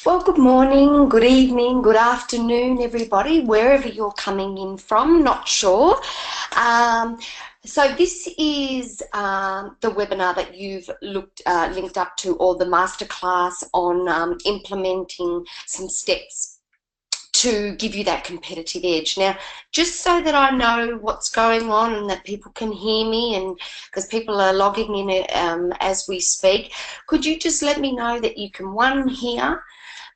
Well, good morning, good evening, good afternoon, everybody, wherever you're coming in from, not sure. So this is the webinar that you've linked up to, or the masterclass on implementing some steps to give you that competitive edge. Now, just so that I know what's going on and that people can hear me, and because people are logging in as we speak, could you just let me know that you can, hear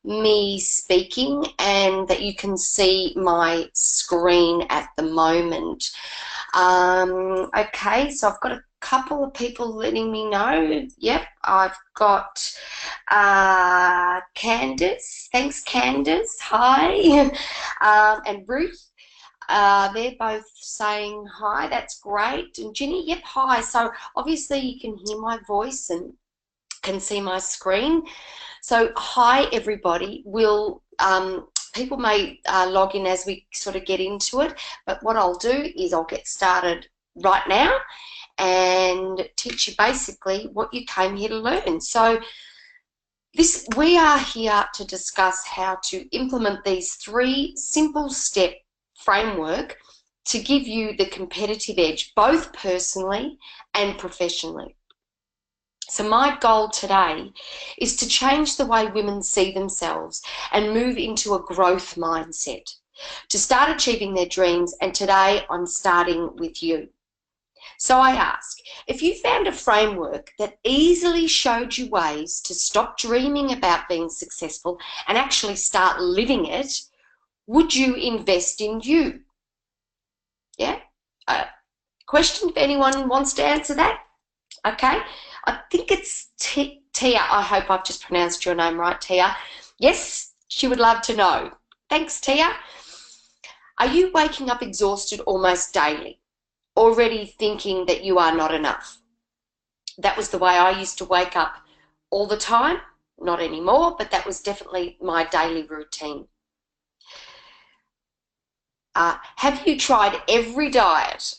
me speaking and that you can see my screen at the moment. Okay, so I've got a couple of people letting me know. Yep, I've got Candace. Thanks, Candace. Hi. And Ruth. They're both saying hi. That's great. And Ginny, yep, hi. So obviously you can hear my voice and can see my screen. So hi everybody. People may log in as we sort of get into it, but what I'll do is I'll get started right now and teach you basically what you came here to learn. So we are here to discuss how to implement these 3 simple step framework to give you the competitive edge, both personally and professionally. So my goal today is to change the way women see themselves and move into a growth mindset to start achieving their dreams, and today I'm starting with you. So I ask, if you found a framework that easily showed you ways to stop dreaming about being successful and actually start living it, would you invest in you? Yeah? Question if anyone wants to answer that? Okay, I think it's Tia. I hope I've just pronounced your name right, Tia. Yes, she would love to know. Thanks, Tia. Are you waking up exhausted almost daily, already thinking that you are not enough? That was the way I used to wake up all the time. Not anymore, but that was definitely my daily routine. Have you tried every diet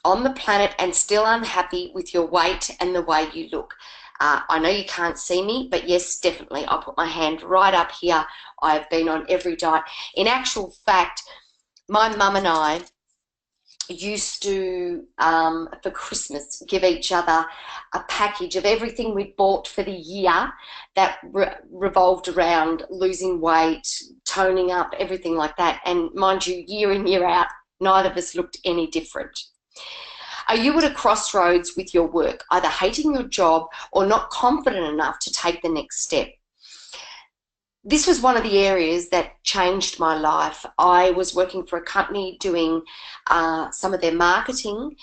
on the planet and still unhappy with your weight and the way you look? I know you can't see me, but yes, definitely. I'll put my hand right up here. I've been on every diet. In actual fact, my mum and I used to, for Christmas, give each other a package of everything we bought for the year that revolved around losing weight, toning up, everything like that. And mind you, year in, year out, neither of us looked any different. Are you at a crossroads with your work, either hating your job or not confident enough to take the next step? This was one of the areas that changed my life. I was working for a company doing some of their marketing,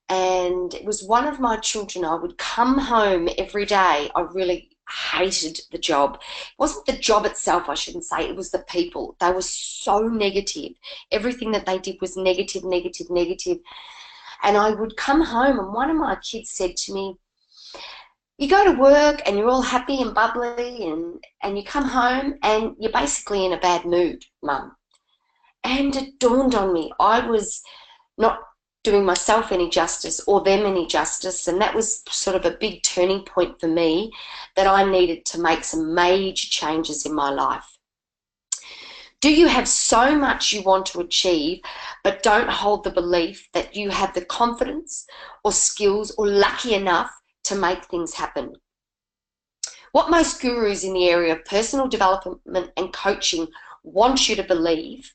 and it was one of my children. I would come home every day. I really hated the job. It wasn't the job itself, I shouldn't say. It was the people. They were so negative. Everything that they did was negative, negative, negative. And I would come home, and one of my kids said to me, you go to work and you're all happy and bubbly, and you come home and you're basically in a bad mood, Mum. And it dawned on me, I was not doing myself any justice or them any justice, and that was sort of a big turning point for me, that I needed to make some major changes in my life. Do you have so much you want to achieve but don't hold the belief that you have the confidence or skills or lucky enough to make things happen? What most gurus in the area of personal development and coaching want you to believe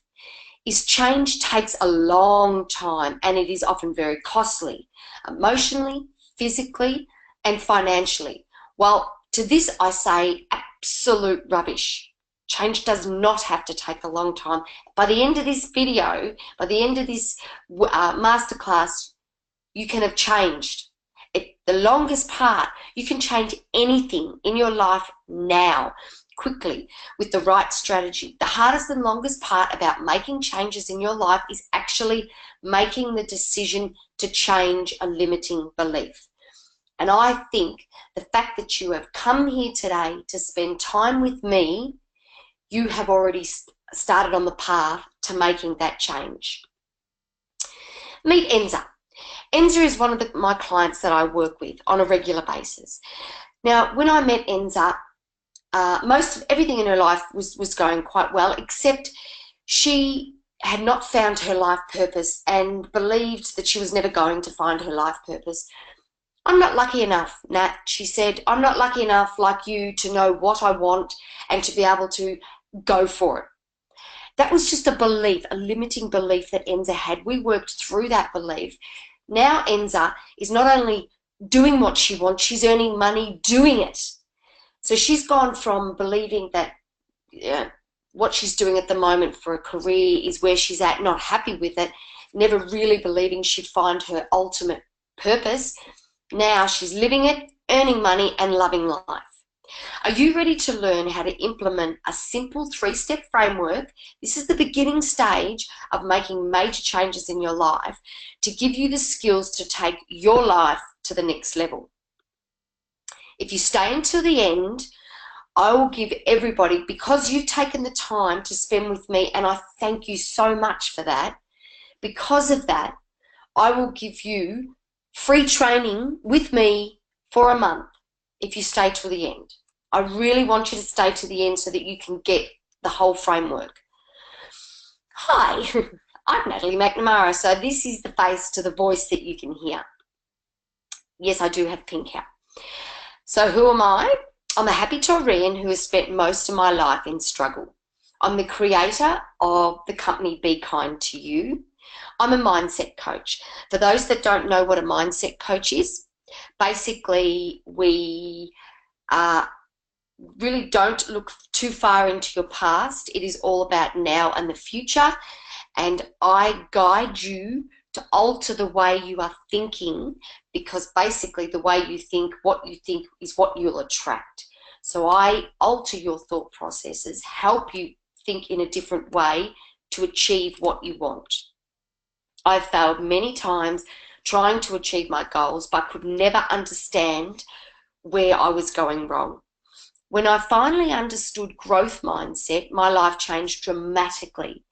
is change takes a long time, and it is often very costly, emotionally, physically, and financially. Well, to this I say absolute rubbish. Change does not have to take a long time. By the end of this video, by the end of this masterclass, you can have changed. The longest part, you can change anything in your life now, quickly, with the right strategy. The hardest and longest part about making changes in your life is actually making the decision to change a limiting belief. And I think the fact that you have come here today to spend time with me, you have already started on the path to making that change. Meet Enza. Enza is one of my clients that I work with on a regular basis. Now, when I met Enza, everything in her life was going quite well, except she had not found her life purpose and believed that she was never going to find her life purpose. I'm not lucky enough, Nat, she said. I'm not lucky enough like you to know what I want and to be able to go for it. That was just a belief, a limiting belief that Enza had. We worked through that belief. Now Enza is not only doing what she wants, she's earning money doing it. So she's gone from believing that what she's doing at the moment for a career is where she's at, not happy with it, never really believing she'd find her ultimate purpose. Now she's living it, earning money and loving life. Are you ready to learn how to implement a simple 3-step framework? This is the beginning stage of making major changes in your life to give you the skills to take your life to the next level. If you stay until the end, I will give everybody, because you've taken the time to spend with me, and I thank you so much for that, because of that, I will give you free training with me for a month if you stay till the end. I really want you to stay to the end so that you can get the whole framework. Hi, I'm Natalie McNamara, so this is the face to the voice that you can hear. Yes, I do have pink hair. So who am I? I'm a happy Taurian who has spent most of my life in struggle. I'm the creator of the company Be Kind to You. I'm a mindset coach. For those that don't know what a mindset coach is, basically we really don't look too far into your past. It is all about now and the future, and I guide you to alter the way you are thinking, because basically the way you think, what you think is what you'll attract. So I alter your thought processes, help you think in a different way to achieve what you want. I've failed many times trying to achieve my goals, but could never understand where I was going wrong. When I finally understood growth mindset, my life changed dramatically.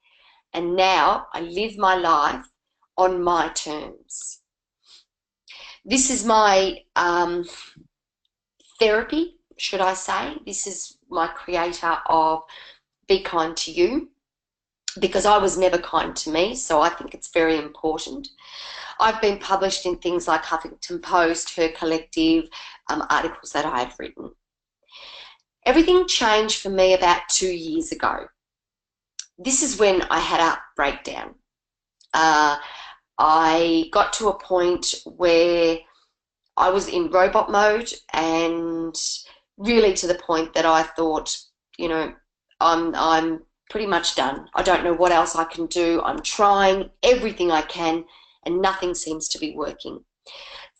And now I live my life on my terms. This is my therapy, should I say. This is my creator of Be Kind to You, because I was never kind to me, so I think it's very important. I've been published in things like Huffington Post, Her Collective, articles that I've written. Everything changed for me about 2 years ago. This is when I had a breakdown. I got to a point where I was in robot mode, and really to the point that I thought, you know, I'm pretty much done. I don't know what else I can do. I'm trying everything I can and nothing seems to be working.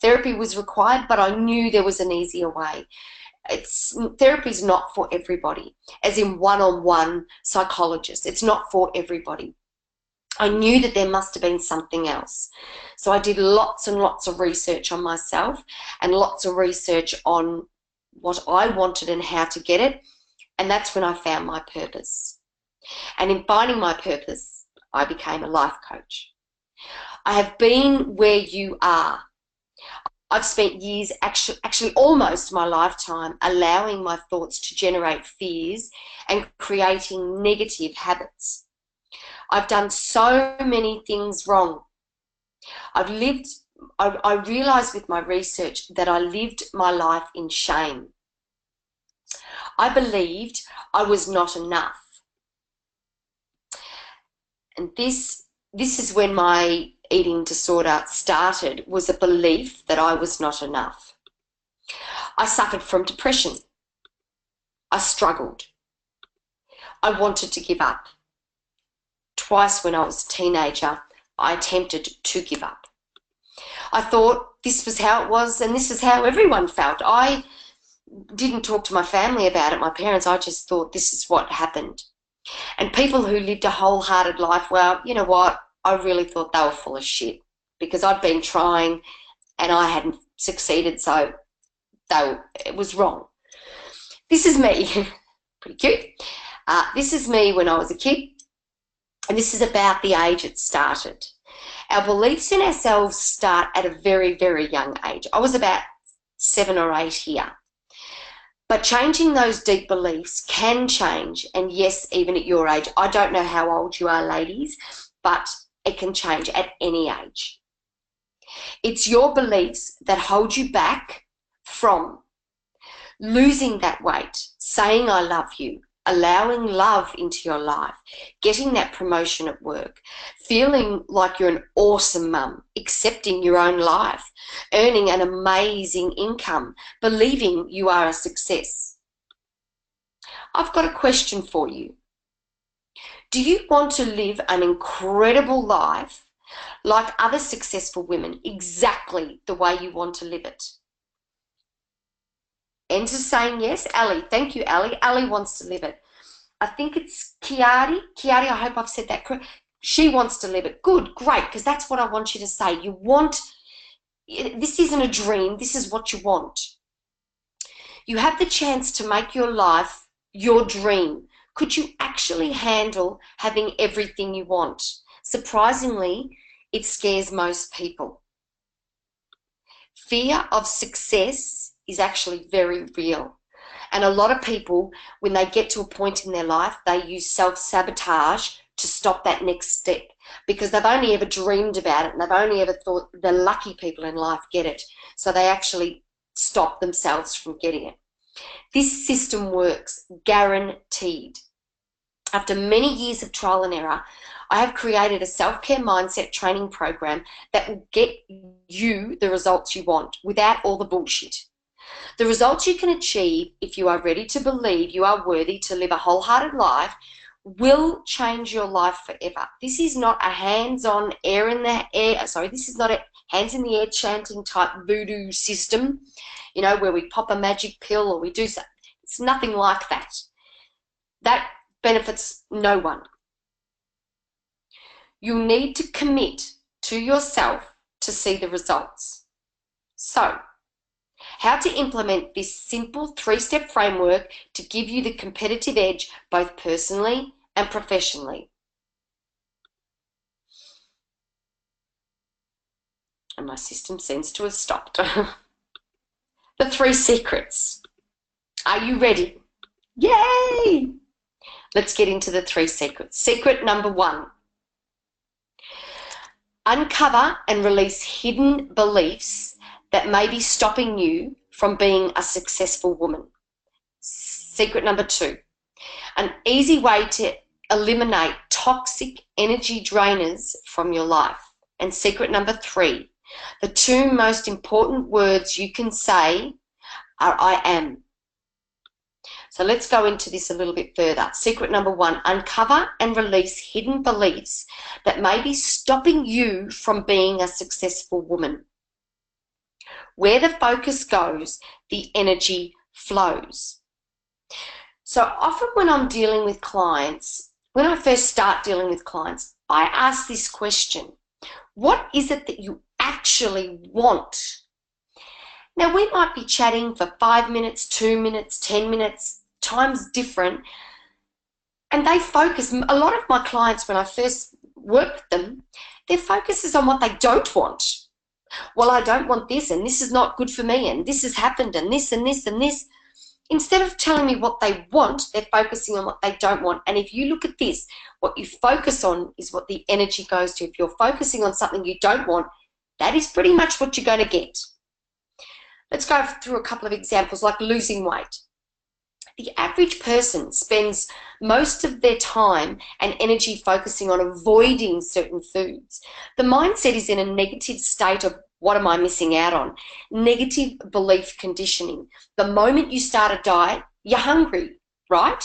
Therapy was required, but I knew there was an easier way. Therapy is not for everybody, as in one-on-one psychologist. It's not for everybody. I knew that there must have been something else. So I did lots and lots of research on myself and lots of research on what I wanted and how to get it. And that's when I found my purpose. And in finding my purpose, I became a life coach. I have been where you are. I've spent years, actually almost my lifetime, allowing my thoughts to generate fears and creating negative habits. I've done so many things wrong. I realised with my research that I lived my life in shame. I believed I was not enough. And this is when my eating disorder started, was a belief that I was not enough. I suffered from depression. I struggled. I wanted to give up. Twice when I was a teenager, I attempted to give up. I thought this was how it was and this is how everyone felt. I didn't talk to my family about it, my parents. I just thought this is what happened. And people who lived a wholehearted life, well, you know what? I really thought they were full of shit, because I'd been trying and I hadn't succeeded, so it was wrong. This is me. Pretty cute. This is me when I was a kid, and this is about the age it started. Our beliefs in ourselves start at a very, very young age. I was about 7 or 8 here. But changing those deep beliefs can change, and yes, even at your age. I don't know how old you are, ladies, but it can change at any age. It's your beliefs that hold you back from losing that weight, saying I love you, allowing love into your life, getting that promotion at work, feeling like you're an awesome mum, accepting your own life, earning an amazing income, believing you are a success. I've got a question for you. Do you want to live an incredible life like other successful women, exactly the way you want to live it? Enter saying yes. Ali, thank you, Ali. Ali wants to live it. I think it's Kiari. Kiari, I hope I've said that correct. She wants to live it. Good, great, because that's what I want you to say. You want, this isn't a dream, this is what you want. You have the chance to make your life your dream. Could you actually handle having everything you want? Surprisingly, it scares most people. Fear of success is actually very real. And a lot of people, when they get to a point in their life, they use self-sabotage to stop that next step because they've only ever dreamed about it and they've only ever thought the lucky people in life get it. So they actually stop themselves from getting it. This system works, guaranteed. After many years of trial and error, I have created a self-care mindset training program that will get you the results you want without all the bullshit. The results you can achieve if you are ready to believe you are worthy to live a wholehearted life will change your life forever. This is not a hands-on this is not a hands in the air chanting type voodoo system, you know, where we pop a magic pill or we do something. It's nothing like that. That benefits no one. You need to commit to yourself to see the results. So, how to implement this simple 3-step framework to give you the competitive edge both personally and professionally. And my system seems to have stopped. The 3 secrets. Are you ready? Yay! Let's get into the 3 secrets. Secret number 1. Uncover and release hidden beliefs that may be stopping you from being a successful woman. Secret number 2, an easy way to eliminate toxic energy drainers from your life. And secret number 3, the 2 most important words you can say are I am. So let's go into this a little bit further. Secret number 1, uncover and release hidden beliefs that may be stopping you from being a successful woman. Where the focus goes, the energy flows. So often when I'm dealing with clients, when I first start dealing with clients, I ask this question: what is it that you actually want? Now, we might be chatting for 5 minutes, 2 minutes, 10 minutes, time's different, and they focus. A lot of my clients, when I first work with them, their focus is on what they don't want. Well, I don't want this, and this is not good for me, and this has happened, and this and this and this. Instead of telling me what they want, they're focusing on what they don't want. And if you look at this, what you focus on is what the energy goes to. If you're focusing on something you don't want, that is pretty much what you're going to get. Let's go through a couple of examples, like losing weight. The average person spends most of their time and energy focusing on avoiding certain foods. The mindset is in a negative state of what am I missing out on? Negative belief conditioning. The moment you start a diet, you're hungry, right?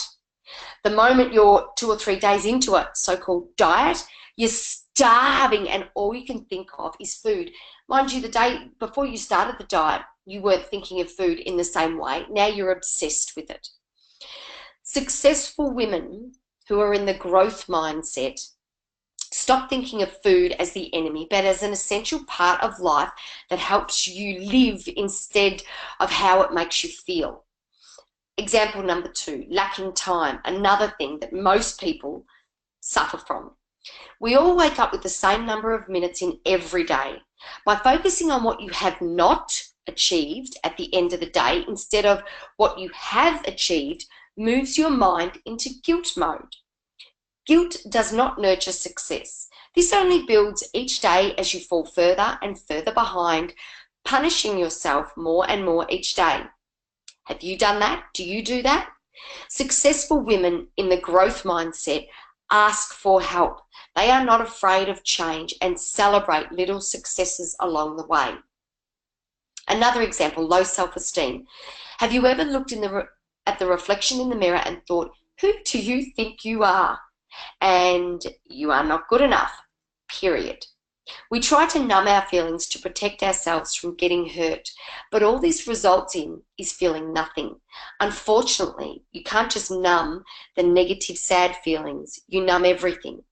The moment you're 2 or 3 days into a so-called diet, you're starving and all you can think of is food. Mind you, the day before you started the diet, you weren't thinking of food in the same way. Now you're obsessed with it. Successful women who are in the growth mindset stop thinking of food as the enemy, but as an essential part of life that helps you live instead of how it makes you feel. Example number 2, lacking time, another thing that most people suffer from. We all wake up with the same number of minutes in every day. By focusing on what you have not achieved at the end of the day instead of what you have achieved moves your mind into guilt mode. Guilt does not nurture success. This only builds each day as you fall further and further behind, punishing yourself more and more each day. Have you done that? Do you do that? Successful women in the growth mindset ask for help. They are not afraid of change and celebrate little successes along the way. Another example, low self-esteem. Have you ever looked at the reflection in the mirror and thought, who do you think you are? And you are not good enough, period. We try to numb our feelings to protect ourselves from getting hurt, but all this results in is feeling nothing. Unfortunately, you can't just numb the negative, sad feelings. You numb everything.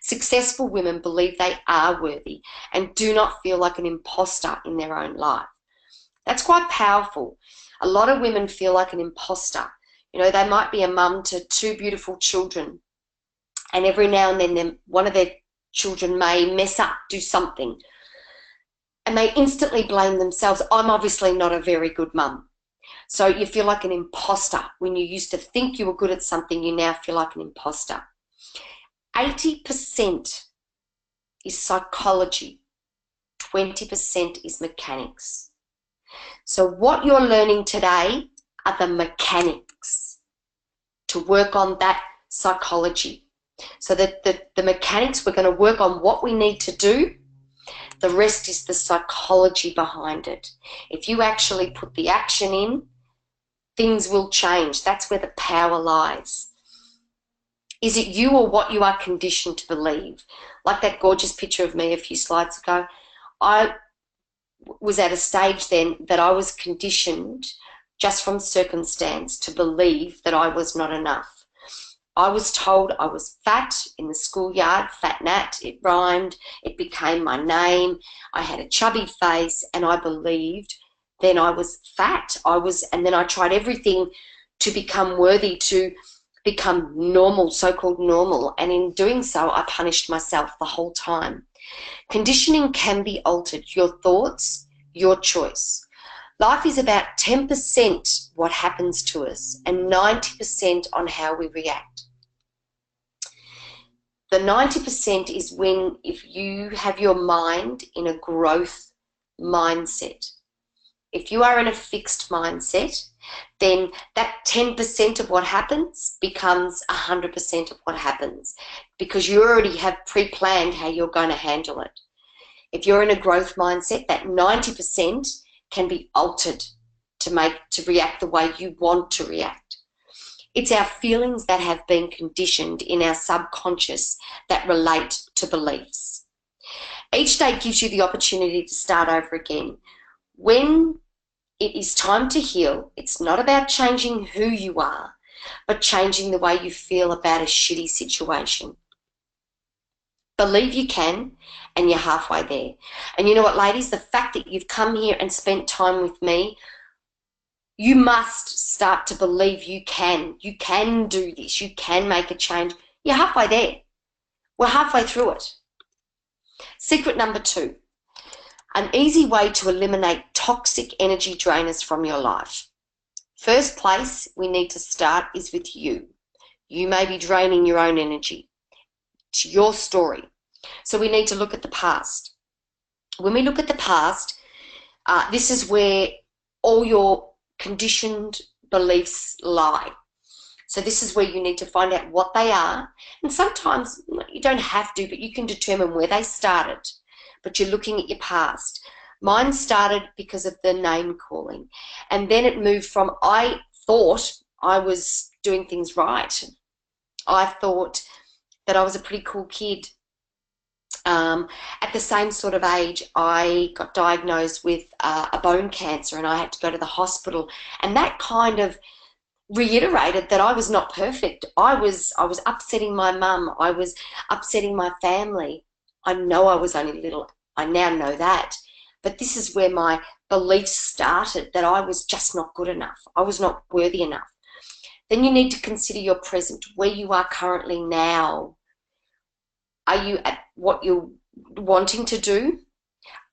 Successful women believe they are worthy and do not feel like an imposter in their own life. That's quite powerful. A lot of women feel like an imposter. You know, they might be a mum to 2 beautiful children, and every now and then one of their children may mess up, do something, and they instantly blame themselves. I'm obviously not a very good mum. So you feel like an imposter. When you used to think you were good at something, you now feel like an imposter. 80% is psychology, 20% is mechanics. So what you're learning today are the mechanics to work on that psychology. So that the mechanics, we're going to work on what we need to do. The rest is the psychology behind it. If you actually put the action in, things will change. That's where the power lies. Is it you or what you are conditioned to believe? Like that gorgeous picture of me a few slides ago. I was at a stage then that I was conditioned just from circumstance to believe that I was not enough. I was told I was fat in the schoolyard, Fat Nat, it rhymed, it became my name. I had a chubby face and I believed then I was fat. And then I tried everything to become worthy, to become normal, so-called normal. And in doing so, I punished myself the whole time. Conditioning can be altered. Your thoughts, your choice. Life is about 10% what happens to us and 90% on how we react. The 90% is when, if you have your mind in a growth mindset. If you are in a fixed mindset, then that 10% of what happens becomes 100% of what happens, because you already have pre-planned how you're going to handle it. If you're in a growth mindset, that 90% can be altered to react the way you want to react. It's our feelings that have been conditioned in our subconscious that relate to beliefs. Each day gives you the opportunity to start over again. When it is time to heal, it's not about changing who you are, but changing the way you feel about a shitty situation. Believe you can, and you're halfway there. And you know what, ladies? The fact that you've come here and spent time with me, you must start to believe you can. You can do this. You can make a change. You're halfway there. We're halfway through it. Secret number 2. An easy way to eliminate toxic energy drainers from your life. First place we need to start is with you. You may be draining your own energy. It's your story. So we need to look at the past. When we look at the past, this is where all your conditioned beliefs lie. So this is where you need to find out what they are. And sometimes you don't have to, but you can determine where they started. But you're looking at your past. Mine started because of the name calling. And then it moved from, I thought I was doing things right. I thought that I was a pretty cool kid. At the same sort of age, I got diagnosed with a bone cancer and I had to go to the hospital. And that kind of reiterated that I was not perfect. I was upsetting my mum. I was upsetting my family. I know I was only little. I now know that. But this is where my beliefs started, that I was just not good enough. I was not worthy enough. then you need to consider your present, where you are currently now. Are you at what you're wanting to do?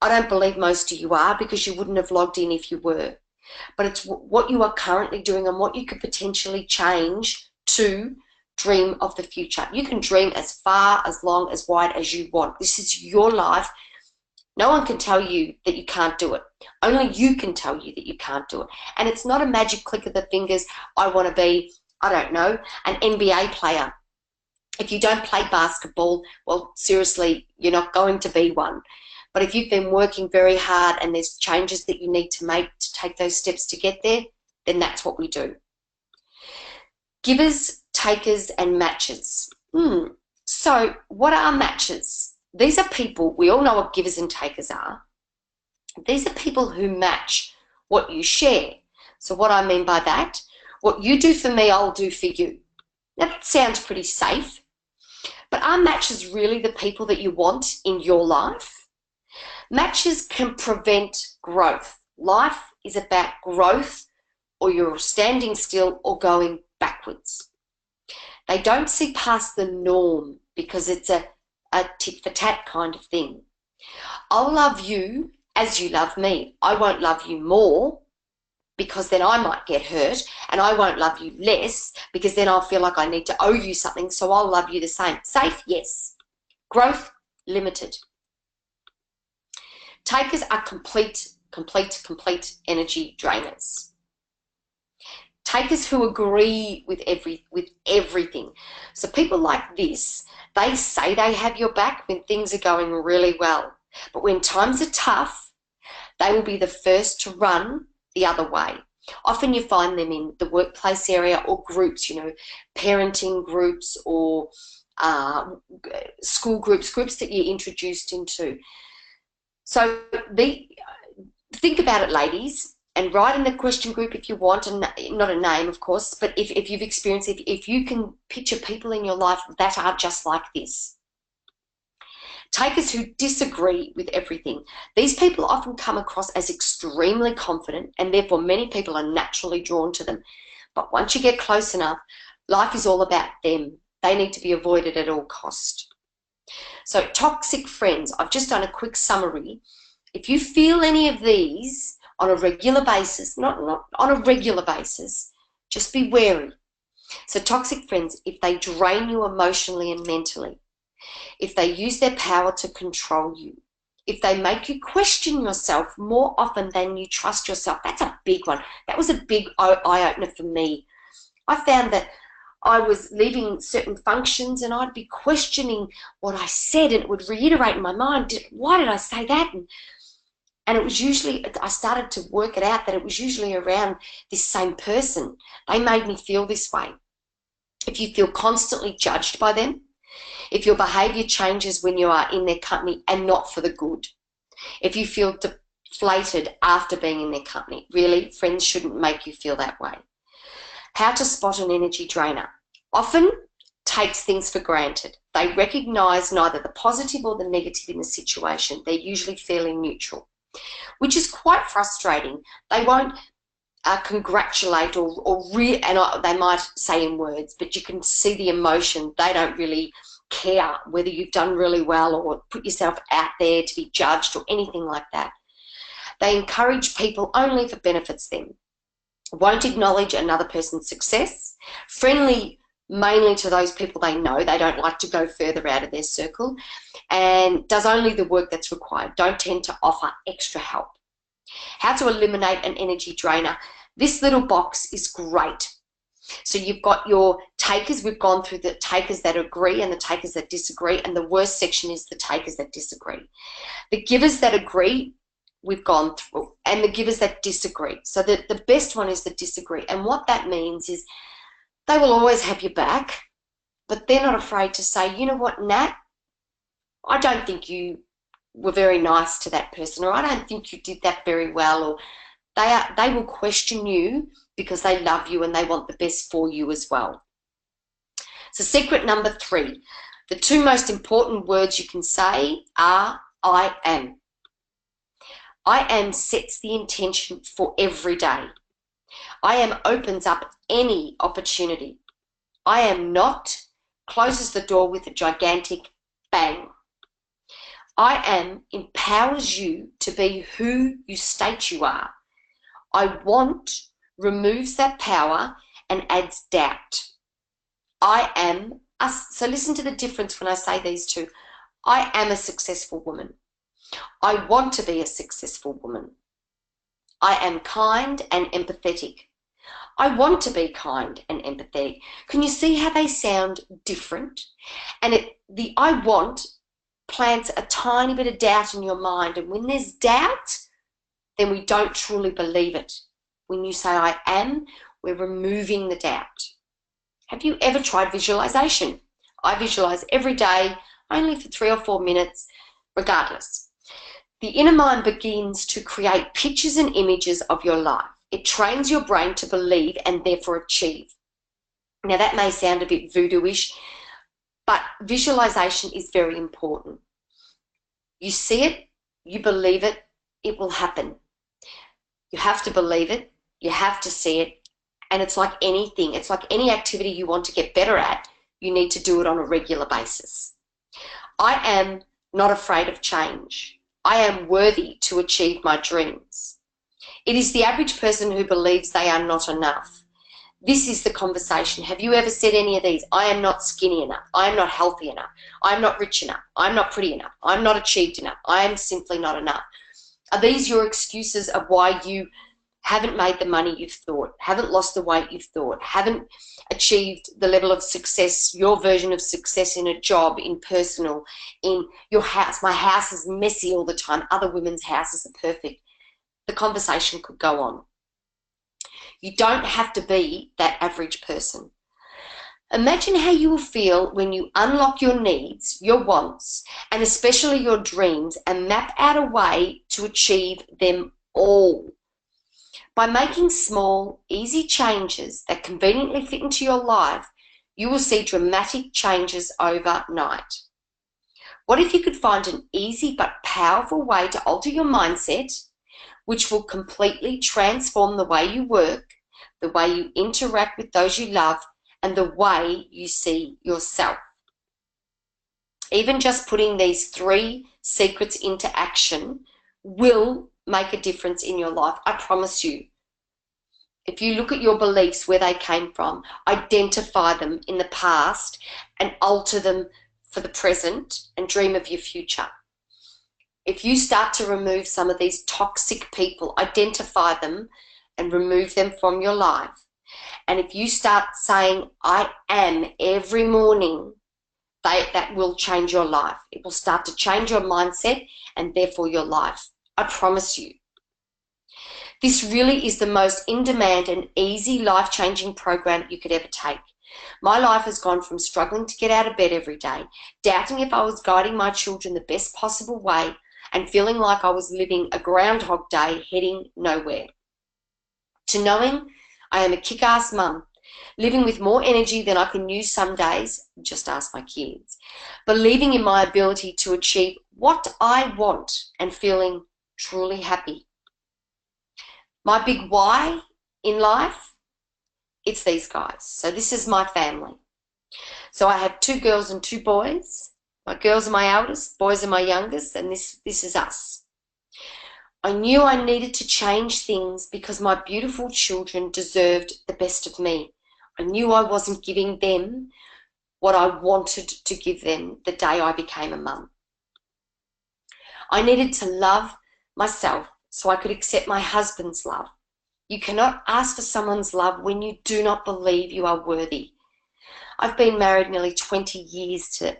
I don't believe most of you are, because you wouldn't have logged in if you were. But it's what you are currently doing and what you could potentially change to dream of the future. You can dream as far, as long, as wide as you want. This is your life. No one can tell you that you can't do it. Only you can tell you that you can't do it. And it's not a magic click of the fingers. I want to be, I don't know, an NBA player. If you don't play basketball, well, seriously, you're not going to be one. But if you've been working very hard and there's changes that you need to make to take those steps to get there, then that's what we do. Givers, takers, and matchers. So what are matchers? These are people, we all know what givers and takers are. These are people who match what you share. So what I mean by that, what you do for me, I'll do for you. Now that sounds pretty safe, but are matchers really the people that you want in your life? Matchers can prevent growth. Life is about growth, or you're standing still or going backwards. They don't see past the norm because it's a tit for tat kind of thing. I'll love you as you love me. I won't love you more because then I might get hurt, and I won't love you less because then I'll feel like I need to owe you something, so I'll love you the same. Safe? Yes. Growth? Limited. Takers are complete energy drainers. Takers who agree with everything. So people like this, they say they have your back when things are going really well. But when times are tough, they will be the first to run the other way. Often you find them in the workplace area or groups, you know, parenting groups or school groups that you're introduced into. So think about it, ladies, and write in the question group if you want, and not a name, of course, but if you've experienced it, if you can picture people in your life that are just like this. Takers who disagree with everything. These people often come across as extremely confident, and therefore many people are naturally drawn to them. But once you get close enough, life is all about them. They need to be avoided at all cost. So toxic friends, I've just done a quick summary. If you feel any of these on a regular basis, not on a regular basis, just be wary. So toxic friends, if they drain you emotionally and mentally, if they use their power to control you, if they make you question yourself more often than you trust yourself, that's a big one. That was a big eye-opener for me. I found that I was leaving certain functions and I'd be questioning what I said, and it would reiterate in my mind, why did I say that? And it was usually, I started to work it out that it was usually around this same person. They made me feel this way. If you feel constantly judged by them, if your behaviour changes when you are in their company and not for the good, if you feel deflated after being in their company, really, friends shouldn't make you feel that way. How to spot an energy drainer. Often takes things for granted. They recognise neither the positive or the negative in the situation. They're usually fairly neutral, which is quite frustrating. They won't congratulate and they might say in words, but you can see the emotion. They don't really care whether you've done really well or put yourself out there to be judged or anything like that. They encourage people only if it benefits them. Won't acknowledge another person's success. Friendly mainly to those people they know. They don't like to go further out of their circle, and does only the work that's required. Don't tend to offer extra help. How to eliminate an energy drainer. This little box is great. So you've got your takers. We've gone through the takers that agree and the takers that disagree, and the worst section is the takers that disagree. The givers that agree, we've gone through, and the givers that disagree. So the best one is the disagree, and what that means is they will always have your back, but they're not afraid to say, you know what, Nat, I don't think you were very nice to that person, or I don't think you did that very well, or they will question you because they love you and they want the best for you as well. So secret number 3, the 2 most important words you can say are I am. I am sets the intention for every day. I am opens up any opportunity. I am not closes the door with a gigantic bang. I am empowers you to be who you state you are. I want removes that power and adds doubt. I am us. So listen to the difference when I say these two. I am a successful woman. I want to be a successful woman. I am kind and empathetic. I want to be kind and empathetic. Can you see how they sound different? And the I want plants a tiny bit of doubt in your mind. And when there's doubt, then we don't truly believe it. When you say I am, we're removing the doubt. Have you ever tried visualization? I visualize every day, only for 3 or 4 minutes, regardless. The inner mind begins to create pictures and images of your life. It trains your brain to believe and therefore achieve. Now that may sound a bit voodoo-ish, but visualization is very important. You see it, you believe it, it will happen. You have to believe it, you have to see it, and it's like anything. It's like any activity you want to get better at, you need to do it on a regular basis. I am not afraid of change. I am worthy to achieve my dreams. It is the average person who believes they are not enough. This is the conversation. Have you ever said any of these? I am not skinny enough. I am not healthy enough. I am not rich enough. I am not pretty enough. I am not achieved enough. I am simply not enough. Are these your excuses of why you haven't made the money you've thought, haven't lost the weight you've thought, haven't achieved the level of success, your version of success in a job, in personal, in your house? My house is messy all the time. Other women's houses are perfect. The conversation could go on. You don't have to be that average person. Imagine how you will feel when you unlock your needs, your wants, and especially your dreams, and map out a way to achieve them all. By making small, easy changes that conveniently fit into your life, you will see dramatic changes overnight. What if you could find an easy but powerful way to alter your mindset, which will completely transform the way you work, the way you interact with those you love, and the way you see yourself? Even just putting these 3 secrets into action will make a difference in your life. I promise you. If you look at your beliefs, where they came from, identify them in the past and alter them for the present and dream of your future. If you start to remove some of these toxic people, identify them and remove them from your life. And if you start saying, I am, every morning, that will change your life. It will start to change your mindset and therefore your life. I promise you. This really is the most in-demand and easy life-changing program you could ever take. My life has gone from struggling to get out of bed every day, doubting if I was guiding my children the best possible way, and feeling like I was living a Groundhog Day heading nowhere, to knowing I am a kick-ass mum, living with more energy than I can use some days, just ask my kids, believing in my ability to achieve what I want and feeling truly happy. My big why in life, it's these guys. So this is my family. So I have 2 girls and 2 boys. My girls are my eldest, boys are my youngest, and this is us. I knew I needed to change things because my beautiful children deserved the best of me. I knew I wasn't giving them what I wanted to give them the day I became a mum. I needed to love myself so I could accept my husband's love. You cannot ask for someone's love when you do not believe you are worthy. I've been married nearly 20 years to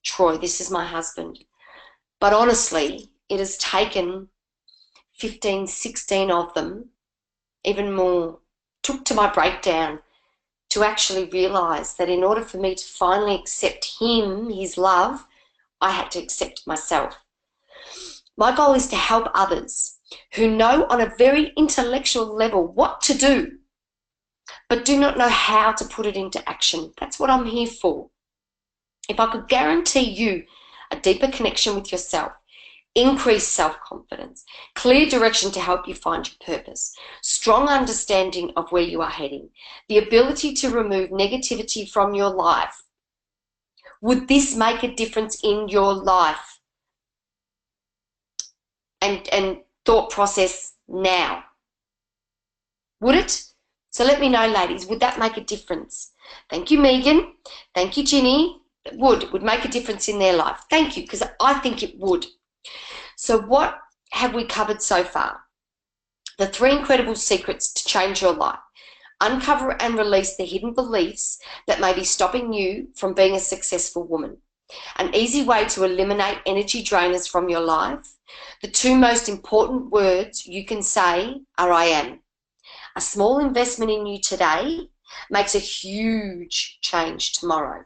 Troy. This is my husband. But honestly, it has taken 15, 16 of them, even more, took to my breakdown to actually realise that in order for me to finally accept him, his love, I had to accept myself. My goal is to help others who know on a very intellectual level what to do, but do not know how to put it into action. That's what I'm here for. If I could guarantee you a deeper connection with yourself, increased self-confidence, clear direction to help you find your purpose, strong understanding of where you are heading, the ability to remove negativity from your life. Would this make a difference in your life and thought process now? Would it? So let me know, ladies, would that make a difference? Thank you, Megan. Thank you, Ginny. It would make a difference in their life. Thank you, because I think it would. So what have we covered so far? The 3 incredible secrets to change your life. Uncover and release the hidden beliefs that may be stopping you from being a successful woman. An easy way to eliminate energy drainers from your life. The 2 most important words you can say are I am. A small investment in you today makes a huge change tomorrow.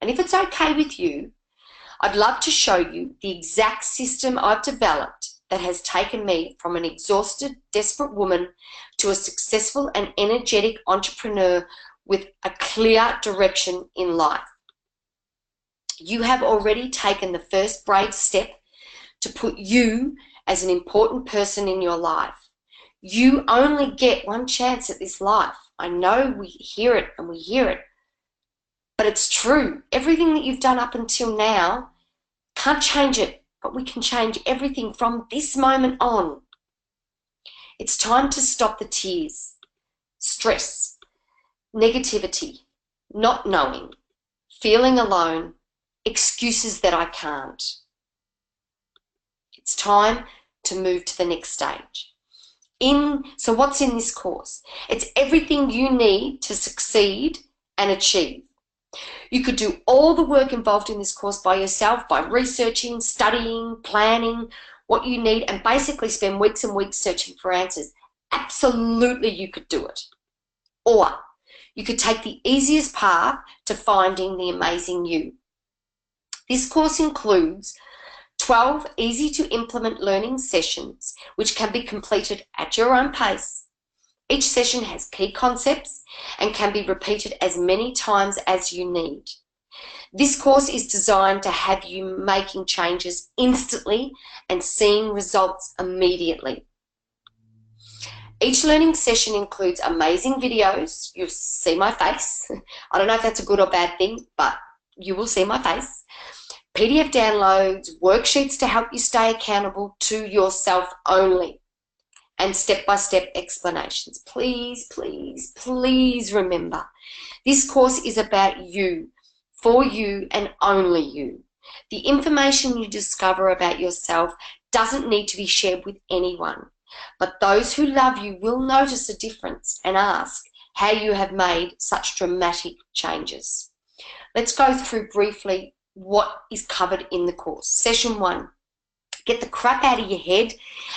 And if it's okay with you, I'd love to show you the exact system I've developed that has taken me from an exhausted, desperate woman to a successful and energetic entrepreneur with a clear direction in life. You have already taken the first brave step to put you as an important person in your life. You only get one chance at this life. I know we hear it and we hear it, but it's true. Everything that you've done up until now, can't change it, but we can change everything from this moment on. It's time to stop the tears, stress, negativity, not knowing, feeling alone, excuses that I can't. It's time to move to the next stage. So what's in this course? It's everything you need to succeed and achieve. You could do all the work involved in this course by yourself, by researching, studying, planning what you need, and basically spend weeks and weeks searching for answers. Absolutely, you could do it. Or you could take the easiest path to finding the amazing you. This course includes 12 easy-to-implement learning sessions, which can be completed at your own pace. Each session has key concepts and can be repeated as many times as you need. This course is designed to have you making changes instantly and seeing results immediately. Each learning session includes amazing videos. You'll see my face. I don't know if that's a good or bad thing, but you will see my face. PDF downloads, worksheets to help you stay accountable to yourself only, and step-by-step explanations. Please, please, please remember, this course is about you, for you, and only you. The information you discover about yourself doesn't need to be shared with anyone, but those who love you will notice a difference and ask how you have made such dramatic changes. Let's go through briefly what is covered in the course. Session 1. Get the crap out of your head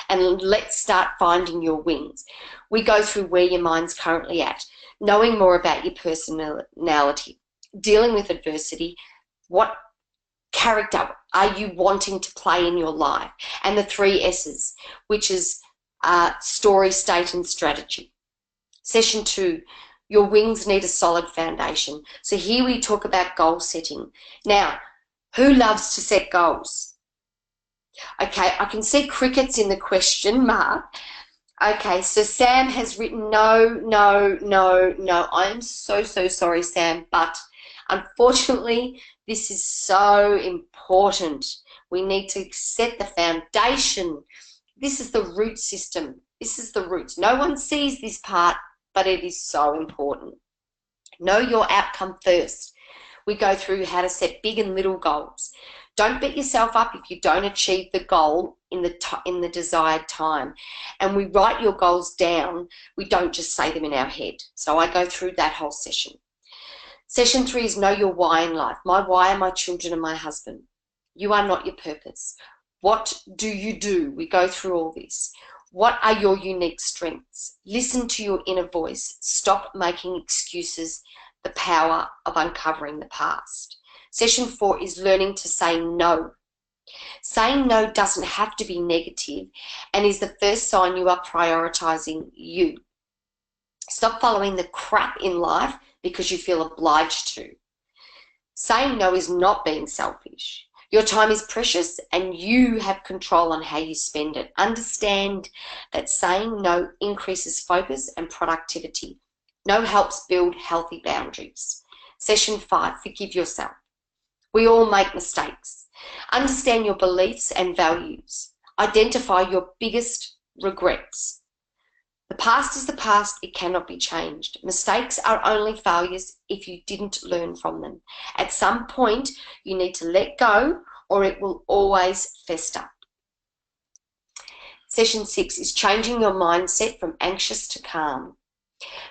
and let's start finding your wings. We go through where your mind's currently at, knowing more about your personality, dealing with adversity, what character are you wanting to play in your life, and the 3 S's, which is story, state, and strategy. Session 2. Your wings need a solid foundation. So here we talk about goal setting. Now, who loves to set goals? Okay, I can see crickets in the question mark. Okay, so Sam has written no, no, no, no. I'm so, so sorry, Sam, but unfortunately, this is so important. We need to set the foundation. This is the root system. This is the roots. No one sees this part, but it is so important. Know your outcome first. We go through how to set big and little goals. Don't beat yourself up if you don't achieve the goal in the desired time. And we write your goals down. We don't just say them in our head. So I go through that whole session. Session 3 is know your why in life. My why are my children and my husband. You are not your purpose. What do you do? We go through all this. What are your unique strengths? Listen to your inner voice. Stop making excuses. The power of uncovering the past. Session 4 is learning to say no. Saying no doesn't have to be negative and is the first sign you are prioritizing you. Stop following the crap in life because you feel obliged to. Saying no is not being selfish. Your time is precious and you have control on how you spend it. Understand that saying no increases focus and productivity. No helps build healthy boundaries. Session 5, forgive yourself. We all make mistakes. Understand your beliefs and values. Identify your biggest regrets. The past is the past, it cannot be changed. Mistakes are only failures if you didn't learn from them. At some point, you need to let go or it will always fester. Session 6 is changing your mindset from anxious to calm.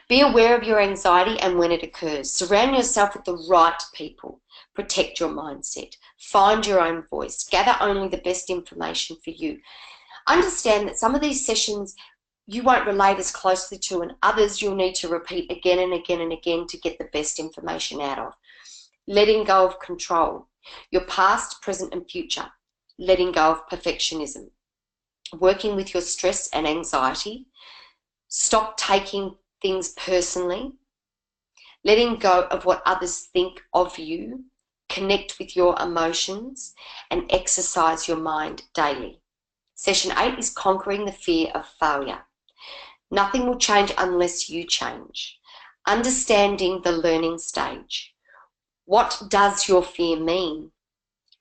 Be aware of your anxiety and when it occurs. Surround yourself with the right people. Protect your mindset. Find your own voice. Gather only the best information for you. Understand that some of these sessions you won't relate as closely to, and others you'll need to repeat again and again and again to get the best information out of. Letting go of control. Your past, present and future. Letting go of perfectionism. Working with your stress and anxiety. Stop taking things personally. Letting go of what others think of you. Connect with your emotions and exercise your mind daily. Session 8 is conquering the fear of failure. Nothing will change unless you change. Understanding the learning stage. What does your fear mean?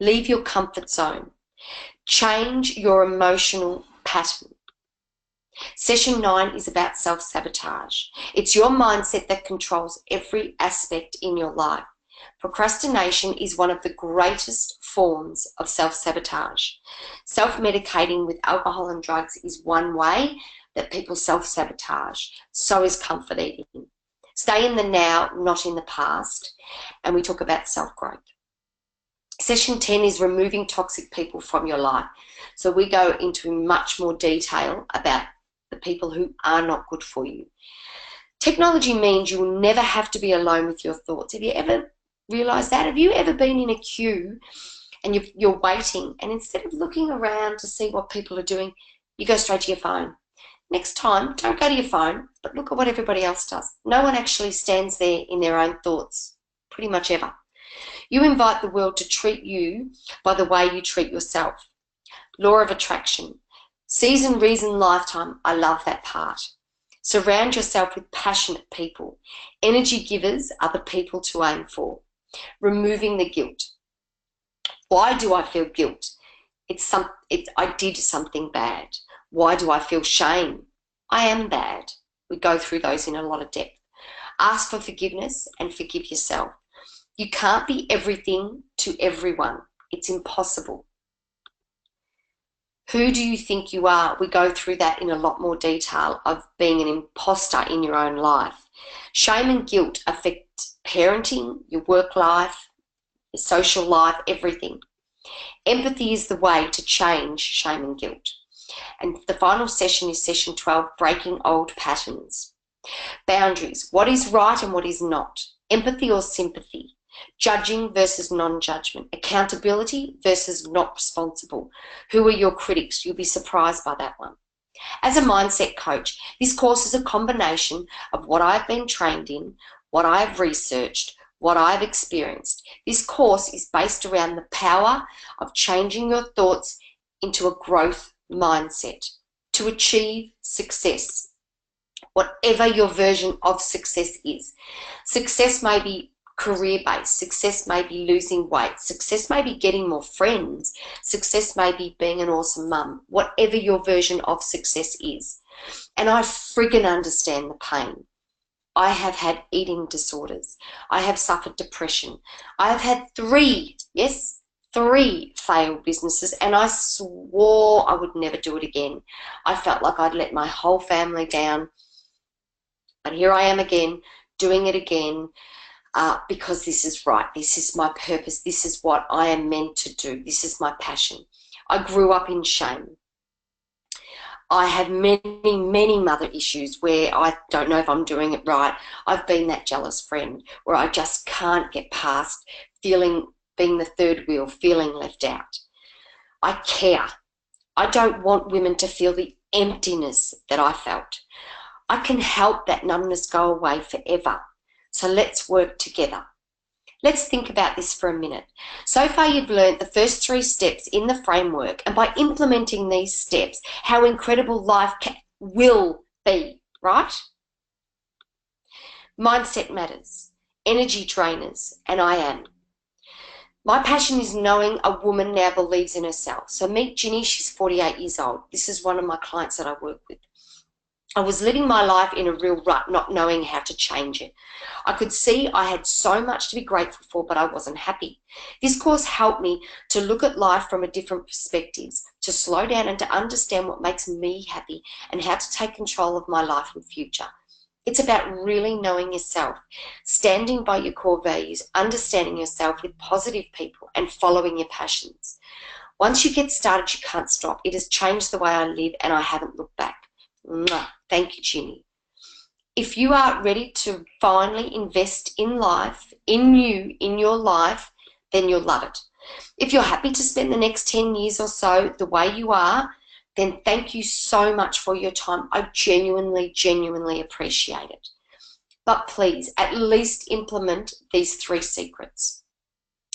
Leave your comfort zone. Change your emotional pattern. Session 9 is about self-sabotage. It's your mindset that controls every aspect in your life. Procrastination is one of the greatest forms of self-sabotage. Self-medicating with alcohol and drugs is one way that people self-sabotage. So is comfort eating. Stay in the now, not in the past. And we talk about self-growth. Session 10 is removing toxic people from your life. So we go into much more detail about the people who are not good for you. Technology means you will never have to be alone with your thoughts. Have you ever realised that? Have you ever been in a queue and you're waiting, and instead of looking around to see what people are doing, you go straight to your phone? Next time, don't go to your phone, but look at what everybody else does. No one actually stands there in their own thoughts, pretty much ever. You invite the world to treat you by the way you treat yourself. Law of attraction. Season, reason, lifetime. I love that part. Surround yourself with passionate people. Energy givers are the people to aim for. Removing the guilt. Why do I feel guilt? I did something bad. Why do I feel shame? I am bad. We go through those in a lot of depth. Ask for forgiveness and forgive yourself. You can't be everything to everyone. It's impossible. Who do you think you are? We go through that in a lot more detail of being an imposter in your own life. Shame and guilt affect parenting, your work life, your social life, everything. Empathy is the way to change shame and guilt. And the final session is session 12, breaking old patterns. Boundaries, what is right and what is not. Empathy or sympathy. Judging versus non-judgment. Accountability versus not responsible. Who are your critics? You'll be surprised by that one. As a mindset coach, this course is a combination of what I've been trained in, what I've researched, what I've experienced. This course is based around the power of changing your thoughts into a growth mindset to achieve success, whatever your version of success is. Success may be career-based, success may be losing weight, success may be getting more friends, success may be being an awesome mum, whatever your version of success is. And I friggin' understand the pain. I have had eating disorders. I have suffered depression. I have had three failed businesses, and I swore I would never do it again. I felt like I'd let my whole family down. But here I am again, doing it again, because this is right. This is my purpose. This is what I am meant to do. This is my passion. I grew up in shame. I have many mother issues where I don't know if I'm doing it right. I've been that jealous friend where I just can't get past being the third wheel, feeling left out. I care. I don't want women to feel the emptiness that I felt. I can help that numbness go away forever. So let's work together. Let's think about this for a minute. So far, you've learned the first 3 steps in the framework, and by implementing these steps, how incredible life will be, right? Mindset matters, energy drainers, and I am. My passion is knowing a woman now believes in herself. So meet Ginny, she's 48 years old. This is one of my clients that I work with. I was living my life in a real rut, not knowing how to change it. I could see I had so much to be grateful for, but I wasn't happy. This course helped me to look at life from a different perspective, to slow down and to understand what makes me happy and how to take control of my life and future. It's about really knowing yourself, standing by your core values, understanding yourself with positive people, and following your passions. Once you get started, you can't stop. It has changed the way I live, and I haven't looked back. Mwah. Thank you, Ginny. If you are ready to finally invest in life, in you, in your life, then you'll love it. If you're happy to spend the next 10 years or so the way you are, then thank you so much for your time. I genuinely, genuinely appreciate it. But please, at least implement these 3 secrets.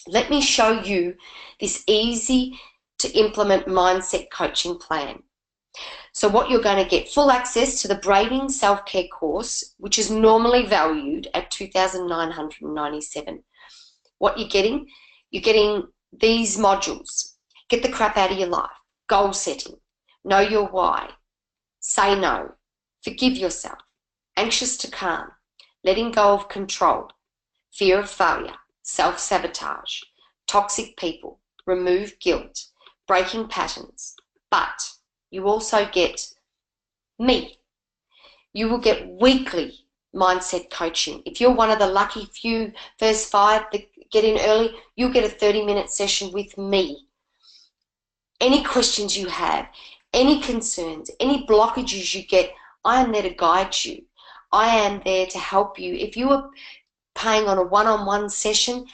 Let me show you this easy to implement mindset coaching plan. So what you're going to get, full access to the Braiding Self-Care course, which is normally valued at $2,997. What you're getting these modules. Get the crap out of your life. Goal setting. Know your why. Say no. Forgive yourself. Anxious to calm. Letting go of control. Fear of failure. Self-sabotage. Toxic people. Remove guilt. Breaking patterns. But you also get me. You will get weekly mindset coaching. If you're one of the lucky few, first 5 that get in early, you'll get a 30-minute session with me. Any questions you have, any concerns, any blockages you get, I am there to guide you. I am there to help you. If you are paying on a one-on-one session,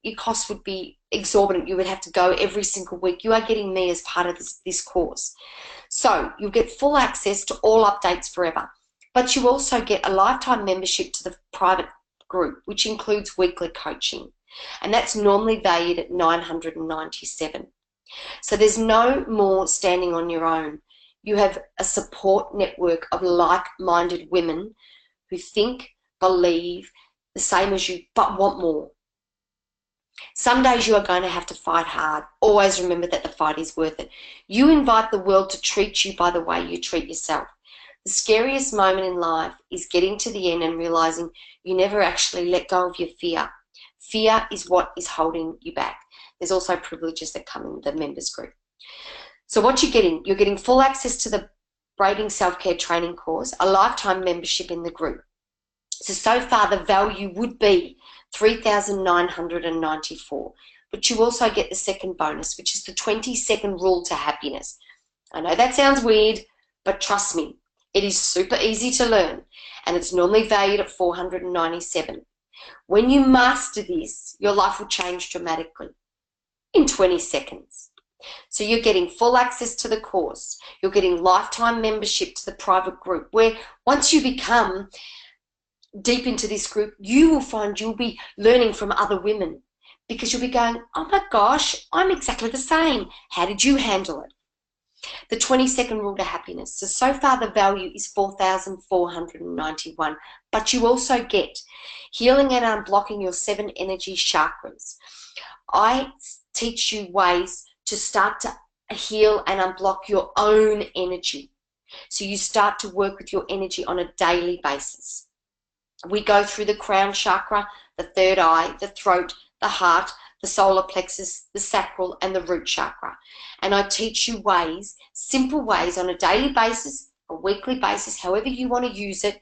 your cost would be exorbitant. You would have to go every single week. You are getting me as part of this course. So you'll get full access to all updates forever. But you also get a lifetime membership to the private group, which includes weekly coaching. And that's normally valued at $997. So there's no more standing on your own. You have a support network of like-minded women who think, believe the same as you, but want more. Some days you are going to have to fight hard. Always remember that the fight is worth it. You invite the world to treat you by the way you treat yourself. The scariest moment in life is getting to the end and realizing you never actually let go of your fear. Fear is what is holding you back. There's also privileges that come in the members group. So what you're getting full access to the Braiding Self-Care training course, a lifetime membership in the group. So far the value would be $3,994. But you also get the second bonus, which is the 20-second rule to happiness. I know that sounds weird, but trust me, it is super easy to learn, and it's normally valued at $497. When you master this, your life will change dramatically in 20 seconds. So you're getting full access to the course. You're getting lifetime membership to the private group, where once you become deep into this group, you will find you'll be learning from other women, because you'll be going, oh my gosh, I'm exactly the same. How did you handle it? The 20-second rule to happiness. So far the value is $4,491, but you also get healing and unblocking your 7 energy chakras. I teach you ways to start to heal and unblock your own energy. So you start to work with your energy on a daily basis. We go through the crown chakra, the third eye, the throat, the heart, the solar plexus, the sacral, and the root chakra. And I teach you ways, simple ways on a daily basis, a weekly basis, however you want to use it,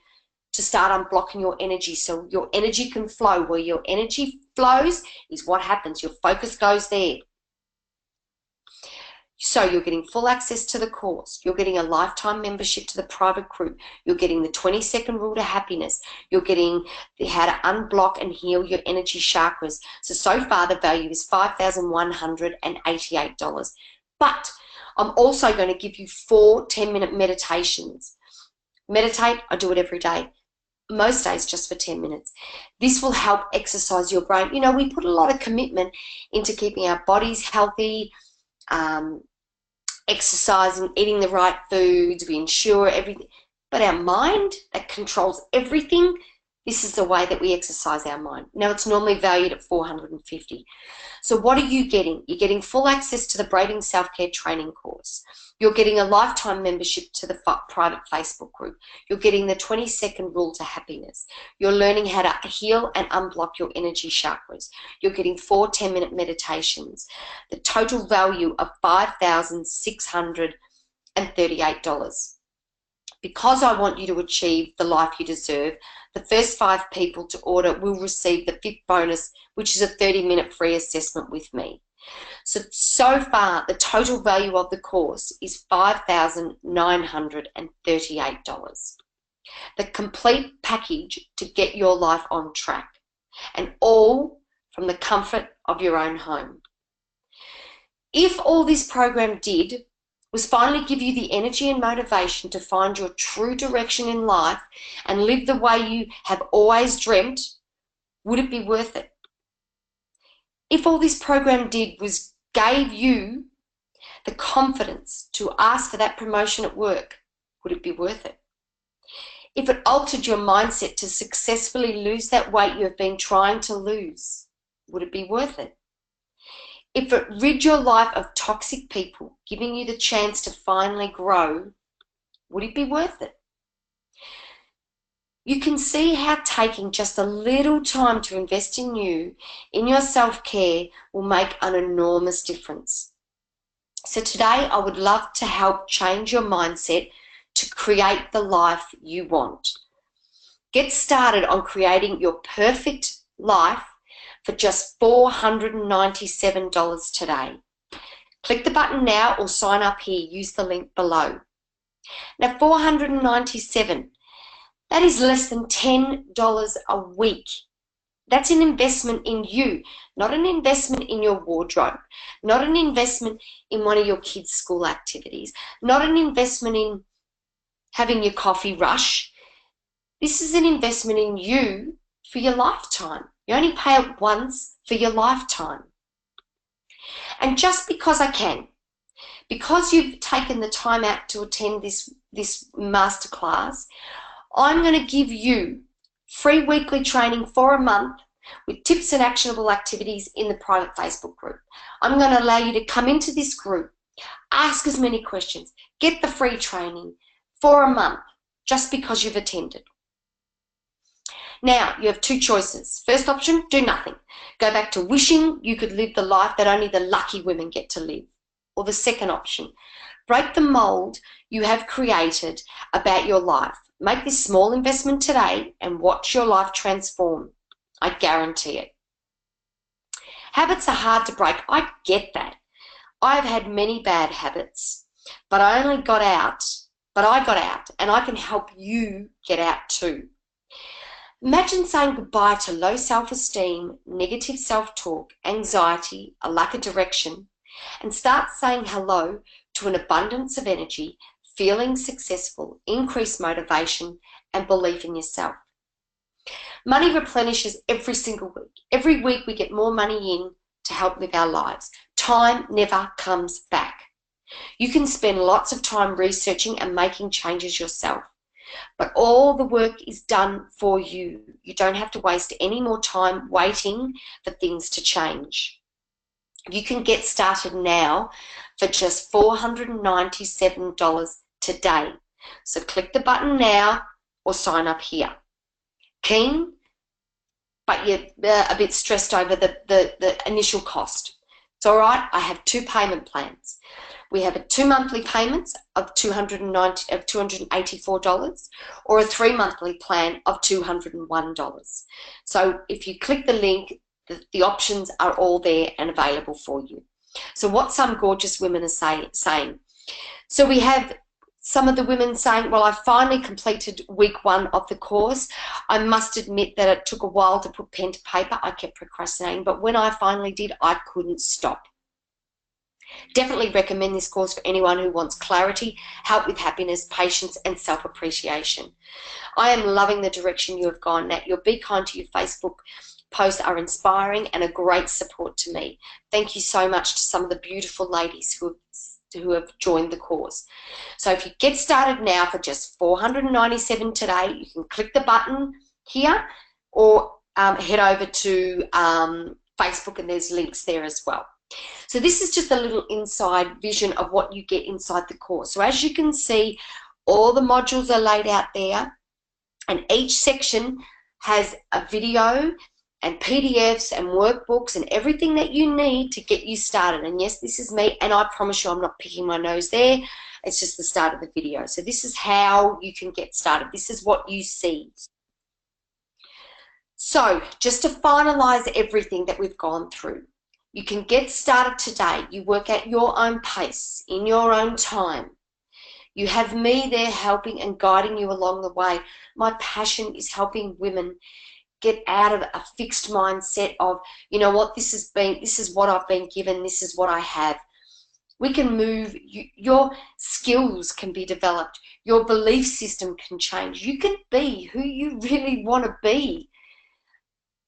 to start unblocking your energy so your energy can flow. Where your energy flows is what happens. Your focus goes there. So you're getting full access to the course. You're getting a lifetime membership to the private group. You're getting the 20-second rule to happiness. You're getting how to unblock and heal your energy chakras. So far the value is $5,188. But I'm also going to give you 4 10-minute meditations. Meditate, I do it every day. most days just for 10 minutes. This will help exercise your brain. You know, we put a lot of commitment into keeping our bodies healthy, exercising, eating the right foods, we ensure everything. But our mind, that controls everything, this is the way that we exercise our mind. Now, it's normally valued at $450. So what are you getting? You're getting full access to the Braiding Self-Care training course. You're getting a lifetime membership to the private Facebook group. You're getting the 20-second rule to happiness. You're learning how to heal and unblock your energy chakras. You're getting 4 10-minute meditations. The total value of $5,638. Because I want you to achieve the life you deserve, the first 5 people to order will receive the 5th bonus, which is a 30-minute free assessment with me. So far, the total value of the course is $5,938. The complete package to get your life on track, and all from the comfort of your own home. If all this program did was finally give you the energy and motivation to find your true direction in life and live the way you have always dreamt, would it be worth it? If all this program did was gave you the confidence to ask for that promotion at work, would it be worth it? If it altered your mindset to successfully lose that weight you have been trying to lose, would it be worth it? If it rid your life of toxic people, giving you the chance to finally grow, would it be worth it? You can see how taking just a little time to invest in you, in your self-care, will make an enormous difference. So today, I would love to help change your mindset to create the life you want. Get started on creating your perfect life for just $497 today. Click the button now or sign up here. Use the link below. Now, $497, that is less than $10 a week. That's an investment in you, not an investment in your wardrobe, not an investment in one of your kids' school activities, not an investment in having your coffee rush. This is an investment in you for your lifetime. You only pay it once for your lifetime. And just because I can, because you've taken the time out to attend this masterclass, I'm going to give you free weekly training for a month with tips and actionable activities in the private Facebook group. I'm going to allow you to come into this group, ask as many questions, get the free training for a month just because you've attended. Now, you have 2 choices. First option, do nothing. Go back to wishing you could live the life that only the lucky women get to live. Or the second option, break the mold you have created about your life. Make this small investment today and watch your life transform. I guarantee it. Habits are hard to break. I get that. I've had many bad habits, but I got out, and I can help you get out too. Imagine saying goodbye to low self-esteem, negative self-talk, anxiety, a lack of direction, and start saying hello to an abundance of energy, feeling successful, increased motivation, and belief in yourself. Money replenishes every single week. Every week we get more money in to help live our lives. Time never comes back. You can spend lots of time researching and making changes yourself, but all the work is done for you. You don't have to waste any more time waiting for things to change. You can get started now for just $497 today. So click the button now or sign up here. Keen, but you're a bit stressed over the initial cost. It's all right. I have 2 payment plans. We have a 2 monthly payments of $284 or a 3 monthly plan of $201. So if you click the link, the options are all there and available for you. So what some gorgeous women are saying. So we have some of the women saying, well, I finally completed week 1 of the course. I must admit that it took a while to put pen to paper. I kept procrastinating, but when I finally did, I couldn't stop. Definitely recommend this course for anyone who wants clarity, help with happiness, patience, and self-appreciation. I am loving the direction you have gone, Nat. Your Be Kind to Your Facebook posts are inspiring and a great support to me. Thank you so much to some of the beautiful ladies who have joined the course. So if you get started now for just $497 today, you can click the button here or head over to Facebook, and there's links there as well. So this is just a little inside vision of what you get inside the course. So as you can see, all the modules are laid out there, and each section has a video and PDFs and workbooks and everything that you need to get you started. And yes, this is me, and I promise you I'm not picking my nose there. It's just the start of the video. So this is how you can get started. This is what you see. So just to finalize everything that we've gone through, you can get started today. You work at your own pace, in your own time. You have me there helping and guiding you along the way. My passion is helping women get out of a fixed mindset of, you know what, this is what I've been given, this is what I have. We can move, your skills can be developed, your belief system can change. You can be who you really want to be.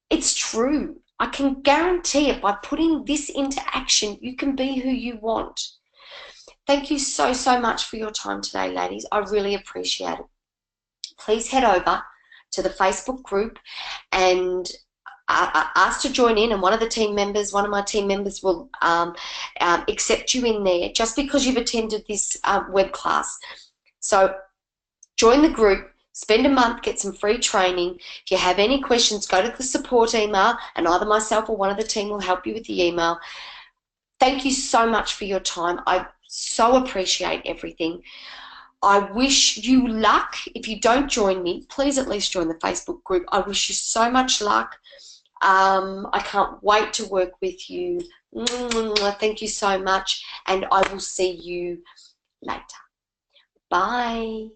It's true. I can guarantee it. By putting this into action, you can be who you want. Thank you so, so much for your time today, ladies. I really appreciate it. Please head over to the Facebook group and ask to join in, and one of my team members will accept you in there just because you've attended this web class. So join the group, spend a month, get some free training. If you have any questions, go to the support email, and either myself or one of the team will help you with the email. Thank you so much for your time. I so appreciate everything. I wish you luck. If you don't join me, please at least join the Facebook group. I wish you so much luck. I can't wait to work with you. Thank you so much, and I will see you later. Bye.